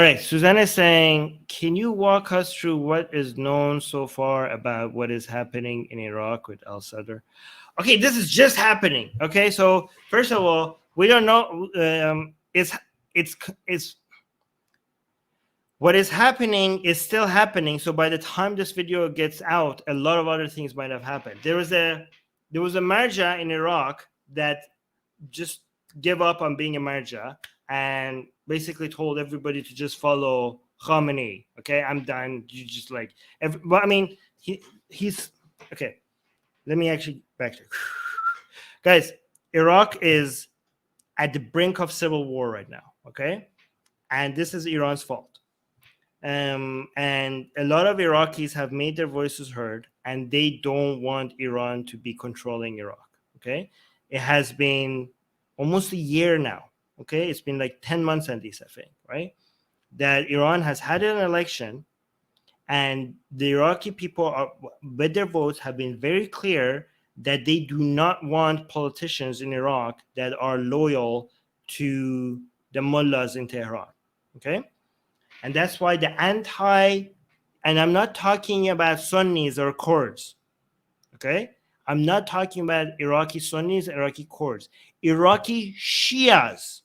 All right, Suzanne is saying, can you walk us through what is known so far about what is happening in Iraq with al-Sadr? Okay, this is just happening. Okay, so first of all, we don't know. It's what is happening is still happening. So by the time this video gets out, a lot of other things might have happened. There was a marja in Iraq that just gave up on being a marja and basically told everybody to just follow Khamenei. Okay, I'm done. You just like, well, I mean, he's okay. Let me actually back to guys. Iraq is at the brink of civil war right now. Okay, and this is Iran's fault. And a lot of Iraqis have made their voices heard, and they don't want Iran to be controlling Iraq. Okay, it has been almost a year now. Okay, it's been like 10 months at least, I think, right? That Iran has had an election, and the Iraqi people are, with their votes, have been very clear that they do not want politicians in Iraq that are loyal to the mullahs in Tehran. Okay, and that's why the and I'm not talking about Sunnis or Kurds. Okay, I'm not talking about Iraqi Sunnis, Iraqi Kurds. Iraqi Shias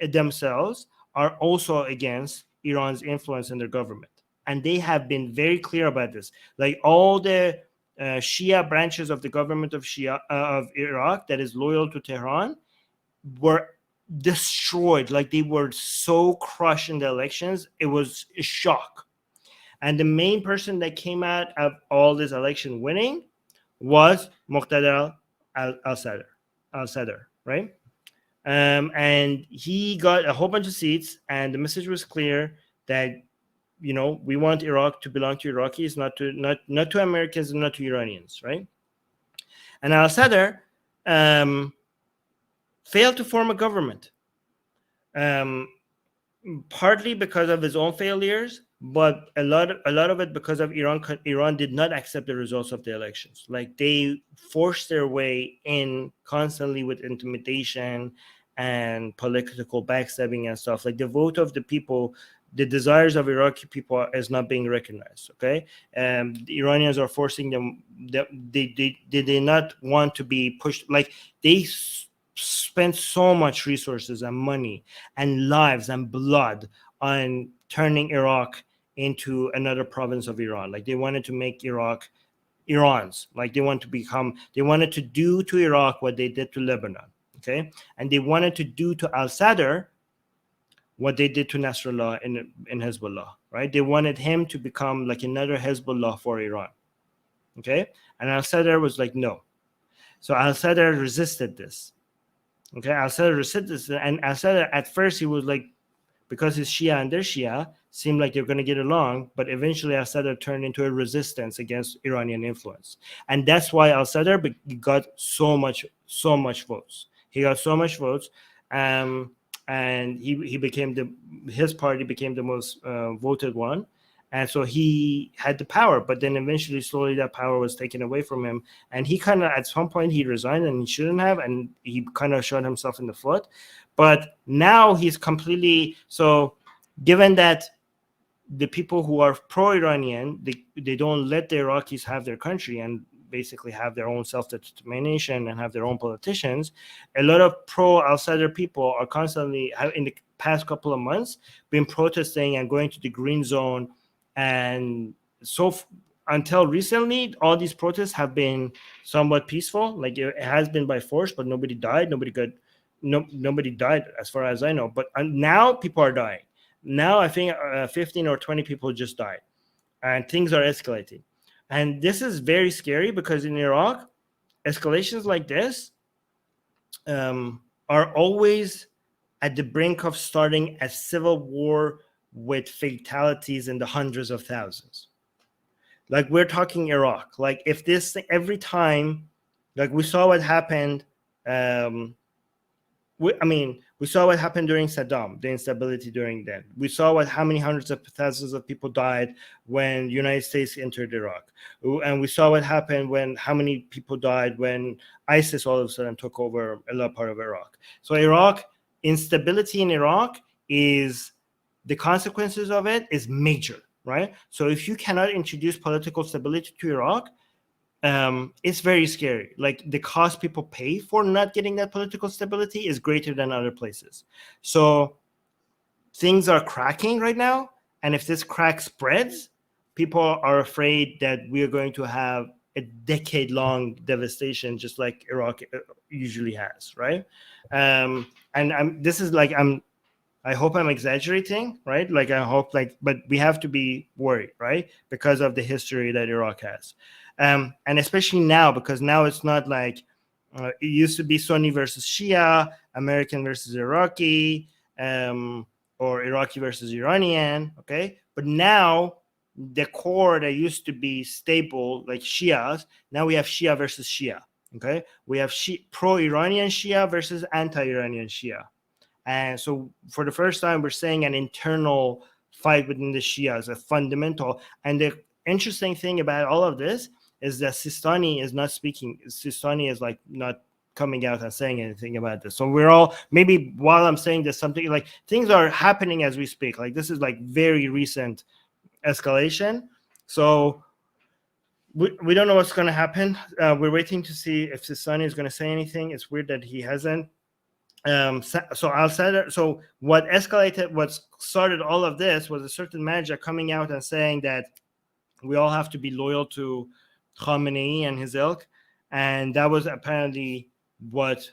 themselves are also against Iran's influence in their government. And they have been very clear about this. Like all the Shia branches of the government of Iraq that is loyal to Tehran were destroyed. Like they were so crushed in the elections. It was a shock. And the main person that came out of all this election winning was Muqtada al-Sadr, right? And he got a whole bunch of seats, and the message was clear that, you know, we want Iraq to belong to Iraqis, not to Americans, and not to Iranians, right? And al-Sadr failed to form a government, partly because of his own failures, but a lot of it because of Iran did not accept the results of the elections. Like they forced their way in constantly with intimidation and political backstabbing and stuff. Like the vote of the people, the desires of Iraqi people is not being recognized. Okay, the Iranians are forcing them. They did not want to be pushed. Like they spent so much resources and money and lives and blood on turning Iraq into another province of Iran. Like they wanted to make Iraq Iran's. Like they wanted to do to Iraq what they did to Lebanon. Okay, and they wanted to do to al-Sadr what they did to Nasrallah in Hezbollah. Right? They wanted him to become like another Hezbollah for Iran. Okay, and al-Sadr was like no. So al-Sadr resisted this. Okay, al-Sadr resisted this, and al-Sadr at first he was like, because he's Shia and they're Shia, seemed like they're going to get along, but eventually al-Sadr turned into a resistance against Iranian influence, and that's why al-Sadr got so much votes. He got so much votes, and he became his party became the most voted one, and so he had the power. But then eventually, slowly, that power was taken away from him, and he kind of at some point he resigned, and he shouldn't have, and he kind of shot himself in the foot. But now he's completely so. Given that the people who are pro-Iranian, they don't let the Iraqis have their country and basically have their own self-determination and have their own politicians, a lot of pro-al-Sadr people are constantly, in the past couple of months, been protesting and going to the green zone. And so until recently, all these protests have been somewhat peaceful. Like it has been by force, but nobody died. Nobody died as far as I know. But now people are dying. Now I think 15 or 20 people just died, and things are escalating. And this is very scary because in Iraq, escalations like this are always at the brink of starting a civil war with fatalities in the hundreds of thousands. Like we're talking Iraq. Like if this thing, every time, like we saw what happened. We saw what happened during Saddam, the instability during then. We saw how many hundreds of thousands of people died when the United States entered Iraq. And we saw what happened how many people died when ISIS all of a sudden took over a lot part of Iraq. So instability in Iraq is the consequences of it is major, right? So if you cannot introduce political stability to Iraq, it's very scary. Like the cost people pay for not getting that political stability is greater than other places. So things are cracking right now, and if this crack spreads, people are afraid that we are going to have a decade-long devastation, just like Iraq usually has, right? And this is like I hope I'm exaggerating, right? Like I hope, but we have to be worried, right? Because of the history that Iraq has, and especially now, because now it's not like it used to be Sunni versus Shia, American versus Iraqi, or Iraqi versus Iranian, okay? But now the core that used to be stable, like Shias, now we have Shia versus Shia, okay? We have pro-Iranian Shia versus anti-Iranian Shia. And so for the first time, we're seeing an internal fight within the Shias, a fundamental. And the interesting thing about all of this is that Sistani is not speaking. Sistani is like not coming out and saying anything about this. So we're all, maybe while I'm saying this, something like things are happening as we speak. Like this is like very recent escalation. So we don't know what's going to happen. We're waiting to see if Sistani is going to say anything. It's weird that he hasn't. So what escalated, what started all of this was a certain manager coming out and saying that we all have to be loyal to Khamenei and his ilk, and that was apparently what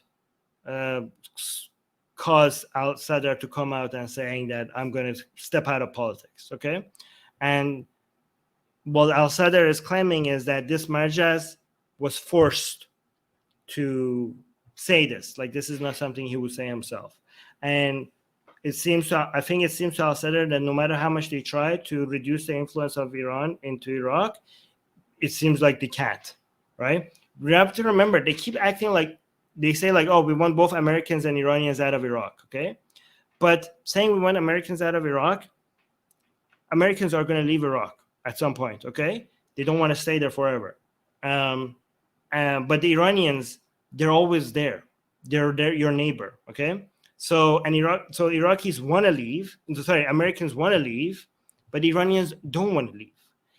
caused al-Sadr to come out and saying that I'm going to step out of politics. Okay, and what al-Sadr is claiming is that this Marjas was forced to say this. Like this is not something he would say himself. And I think it seems to al-Sadr that no matter how much they try to reduce the influence of Iran into Iraq, it seems like they can't, right? We have to remember, they keep acting like, they say like, oh, we want both Americans and Iranians out of Iraq, okay? But saying we want Americans out of Iraq, Americans are going to leave Iraq at some point, okay? They don't want to stay there forever. But the Iranians, they're always there. They're your neighbor, okay? So Iraqis want to leave. Sorry, Americans want to leave, but Iranians don't want to leave.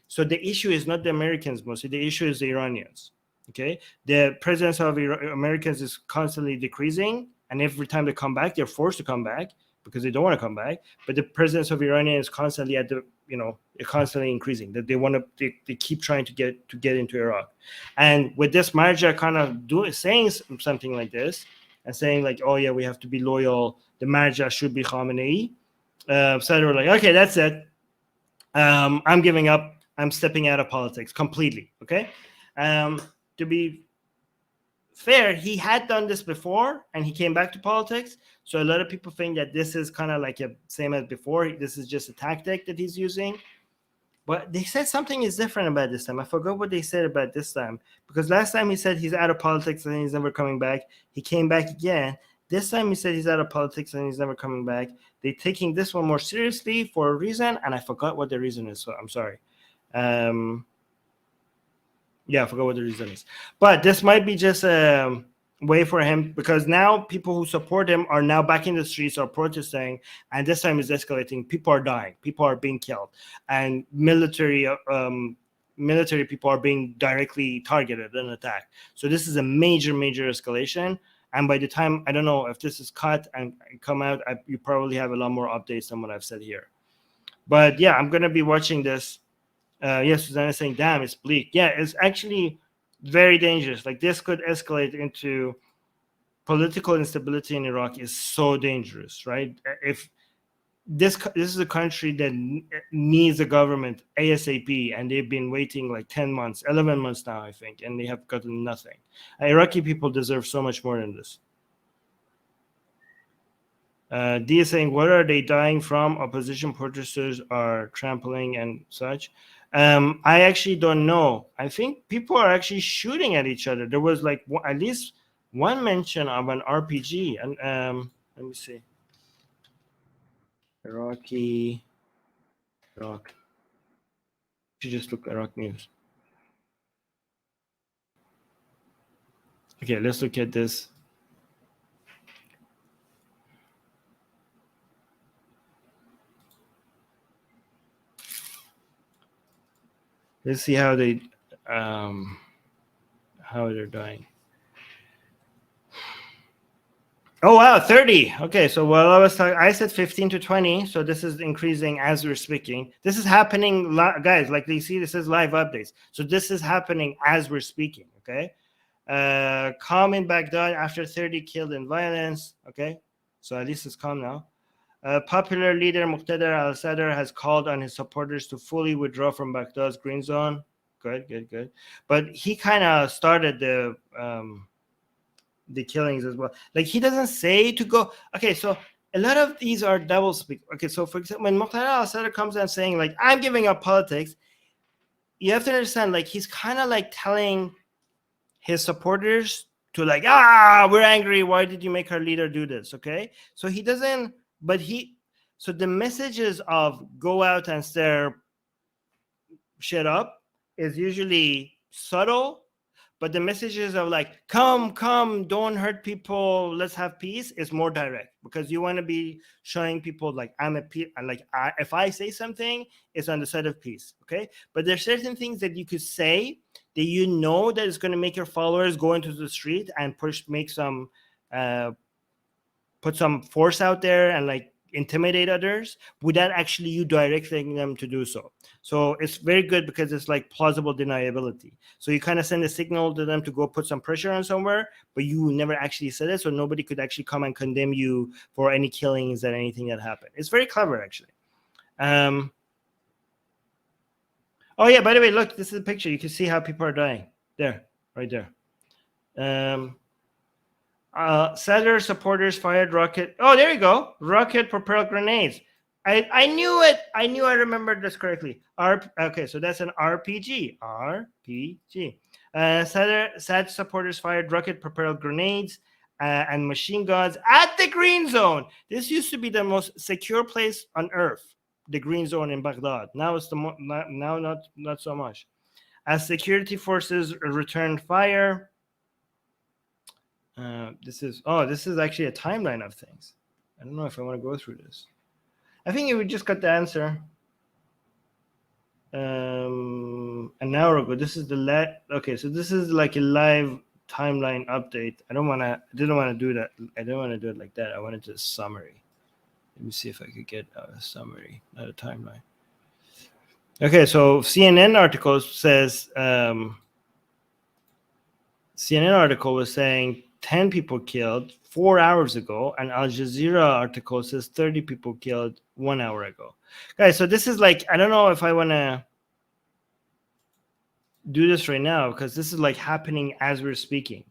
So the issue is not the Americans mostly. The issue is the Iranians, okay? The presence of Americans is constantly decreasing, and every time they come back, they're forced to come back because they don't want to come back. But the presence of Iranians is constantly constantly increasing. That they keep trying to get into Iraq. And with this Marja kind of saying something like this and saying like, oh yeah, we have to be loyal, the Marja should be Khamenei. So they were like, okay, that's it. I'm giving up. I'm stepping out of politics completely. Okay. To be fair, he had done this before and he came back to politics. So a lot of people think that this is kind of like a same as before. This is just a tactic that he's using. But they said something is different about this time. I forgot what they said about this time. Because last time he said he's out of politics and he's never coming back. He came back again. This time he said he's out of politics and he's never coming back. They're taking this one more seriously for a reason, and I forgot what the reason is. So I'm sorry. Yeah, I forgot what the reason is. But this might be just a way for him, because now people who support him are now back in the streets, are protesting, and this time is escalating. People are dying. People are being killed, and military people are being directly targeted and attacked. So this is a major escalation. And by the time, I don't know if this is cut and come out, you probably have a lot more updates than what I've said here. But yeah, I'm going to be watching this. Yes, Susanna is saying, damn, it's bleak. Yeah, it's actually very dangerous. Like this could escalate into political instability in Iraq is so dangerous, right? If this is a country that needs a government ASAP, and they've been waiting like 10 months, 11 months now, I think, and they have gotten nothing. Iraqi people deserve so much more than this. D is saying, what are they dying from? Opposition protesters are trampling and such. I actually don't know. I think people are actually shooting at each other. There was like at least one mention of an RPG. And let me see. Iraq. You just look Iraq news. Okay, let's look at this. Let's see how they're doing. Oh wow, 30. Okay, so while I was talking, I said 15 to 20. So this is increasing as we're speaking. This is happening, guys. Like you see, this is live updates. So this is happening as we're speaking. Okay. Calm in Baghdad after 30 killed in violence. Okay, so at least it's calm now. Popular leader Muqtada al-Sadr has called on his supporters to fully withdraw from Baghdad's green zone. Good. But he kind of started the killings as well. Like he doesn't say to go. Okay, so a lot of these are double speak. Okay, so for example, when Muqtada al-Sadr comes out saying like I'm giving up politics, you have to understand like he's kind of like telling his supporters to like we're angry. Why did you make our leader do this? Okay, so he doesn't. But so the messages of go out and stir shit up is usually subtle. But the messages of like, come, don't hurt people, let's have peace is more direct because you want to be showing people like I'm if I say something, it's on the side of peace, okay? But there's certain things that you could say that you know that is going to make your followers go into the street and put some force out there and like intimidate others without actually you directing them to do so. So it's very good because it's like plausible deniability. So you kind of send a signal to them to go put some pressure on somewhere, but you never actually said it, so nobody could actually come and condemn you for any killings or anything that happened. It's very clever, actually. Oh yeah, by the way, look, this is a picture. You can see how people are dying. There, right there. Sadr supporters fired rocket. Oh, there you go. Rocket propelled grenades. I knew it. I knew I remembered this correctly. Okay, so that's an RPG. RPG. Sadr supporters fired rocket propelled grenades and machine guns at the Green Zone. This used to be the most secure place on earth, the Green Zone in Baghdad. Now it's not so much. As security forces returned fire. This is actually a timeline of things. I don't know if I want to go through this. I think we just got the answer an hour ago. This is okay, so this is like a live timeline update. I didn't want to do that. I didn't want to do it like that. I wanted to summary. Let me see if I could get a summary, not a timeline. Okay, so CNN article says CNN article was saying 10 people killed 4 hours ago, and Al Jazeera article says 30 people killed 1 hour ago. Guys, so this is like, I don't know if I want to do this right now because this is like happening as we're speaking.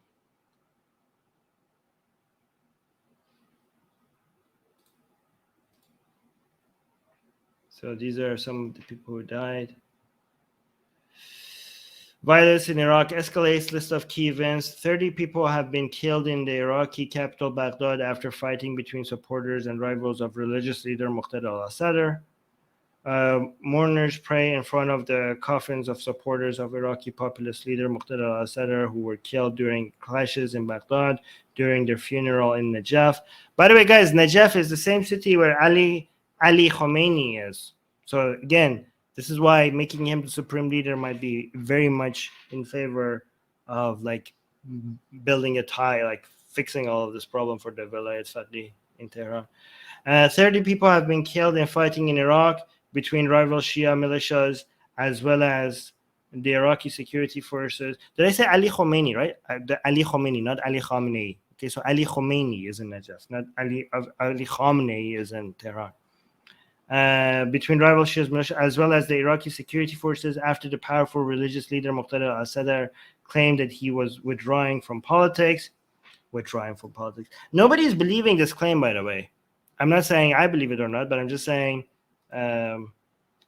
So these are some of the people who died. Violence in Iraq escalates. List of key events. 30 people have been killed in the Iraqi capital, Baghdad, after fighting between supporters and rivals of religious leader Muqtada al-Sadr. Mourners pray in front of the coffins of supporters of Iraqi populist leader Muqtada al-Sadr who were killed during clashes in Baghdad during their funeral in Najaf. By the way, guys, Najaf is the same city where Ali Khomeini is. So again, this is why making him the supreme leader might be very much in favor of like building a tie, like fixing all of this problem for the Vilayat Fadli in Tehran. 30 people have been killed in fighting in Iraq between rival Shia militias as well as the Iraqi security forces. Did I say Ali Khomeini, right? Ali Khomeini, not Ali Khamenei. Okay, so Ali Khomeini is in Najaf, not Ali Khamenei is in Tehran. Between rival Shias militia as well as the Iraqi security forces after the powerful religious leader Muqtada al-Sadr claimed that he was withdrawing from politics. Nobody is believing this claim, by the way. I'm not saying I believe it or not, but I'm just saying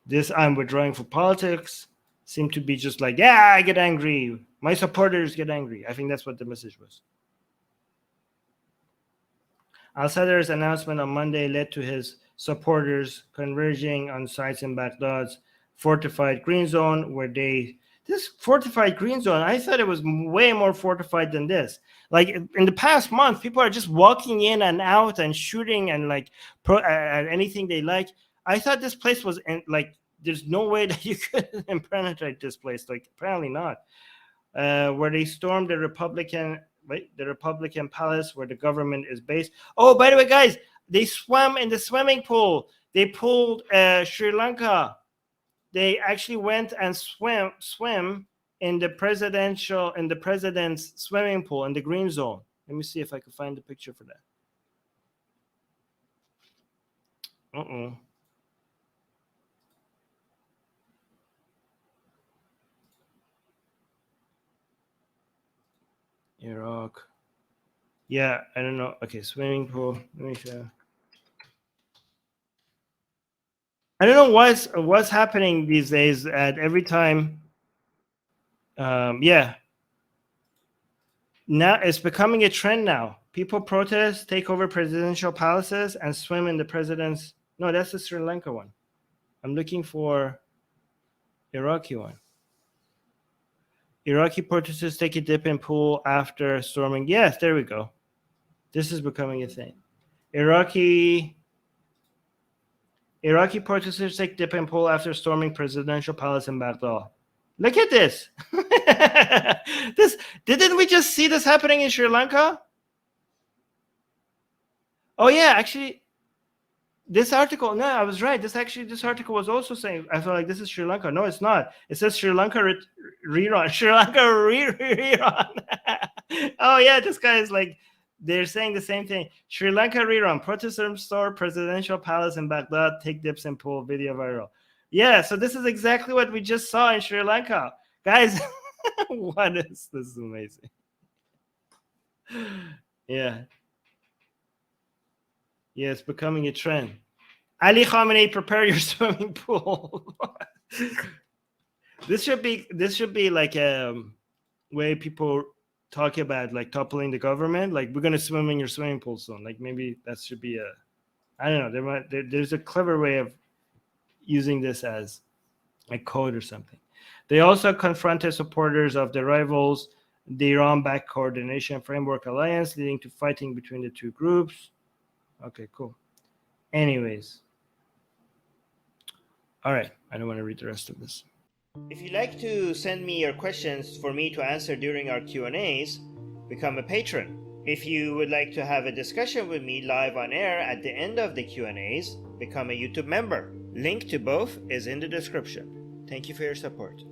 this I'm withdrawing from politics seemed to be just like, yeah, I get angry. My supporters get angry. I think that's what the message was. Al-Sadr's announcement on Monday led to his supporters converging on sites in Baghdad's fortified green zone this fortified green zone, I thought it was way more fortified than this. Like in the past month, people are just walking in and out and shooting and like anything they like. I thought this place was there's no way that you could penetrate this place. Like, apparently not. Where they stormed the Republican palace where the government is based. Oh, by the way, guys, they swam in the swimming pool. They pulled Sri Lanka. They actually went and swim in the president's swimming pool in the green zone. Let me see if I can find the picture for that. Iraq. Yeah, I don't know. Okay, swimming pool. Let me show. I don't know what's happening these days. At every time, yeah. Now it's becoming a trend. Now people protest, take over presidential palaces, and swim in the president's. No, that's the Sri Lanka one. I'm looking for Iraqi one. Iraqi protesters take a dip in pool after storming. Yes, there we go. This is becoming a thing. Iraqi protesters take dip in pool after storming presidential palace in Baghdad. Look at this. Didn't we just see this happening in Sri Lanka? Oh yeah, actually, this article. No, I was right. This article was also saying. I feel like this is Sri Lanka. No, it's not. It says Sri Lanka rerun. Sri Lanka rerun. Oh yeah, this guy is like. They're saying the same thing. Sri Lanka rerun. Protesters storm presidential palace in Baghdad. Take dips in pool. Video viral. Yeah, so this is exactly what we just saw in Sri Lanka. Guys, what is this? Is amazing. Yeah. Yeah, it's becoming a trend. Ali Khamenei, prepare your swimming pool. This should be like a way people talk about like toppling the government. Like, we're gonna swim in your swimming pool soon. Like, maybe that should be a, I don't know. There's a clever way of using this as a code or something. They also confronted supporters of the rivals, the Iran-backed Coordination Framework Alliance, leading to fighting between the two groups. Okay, cool. Anyways. All right, I don't want to read the rest of this. If you'd like to send me your questions for me to answer during our Q&As, become a patron. If you would like to have a discussion with me live on air at the end of the Q&As, become a YouTube member. Link to both is in the description. Thank you for your support.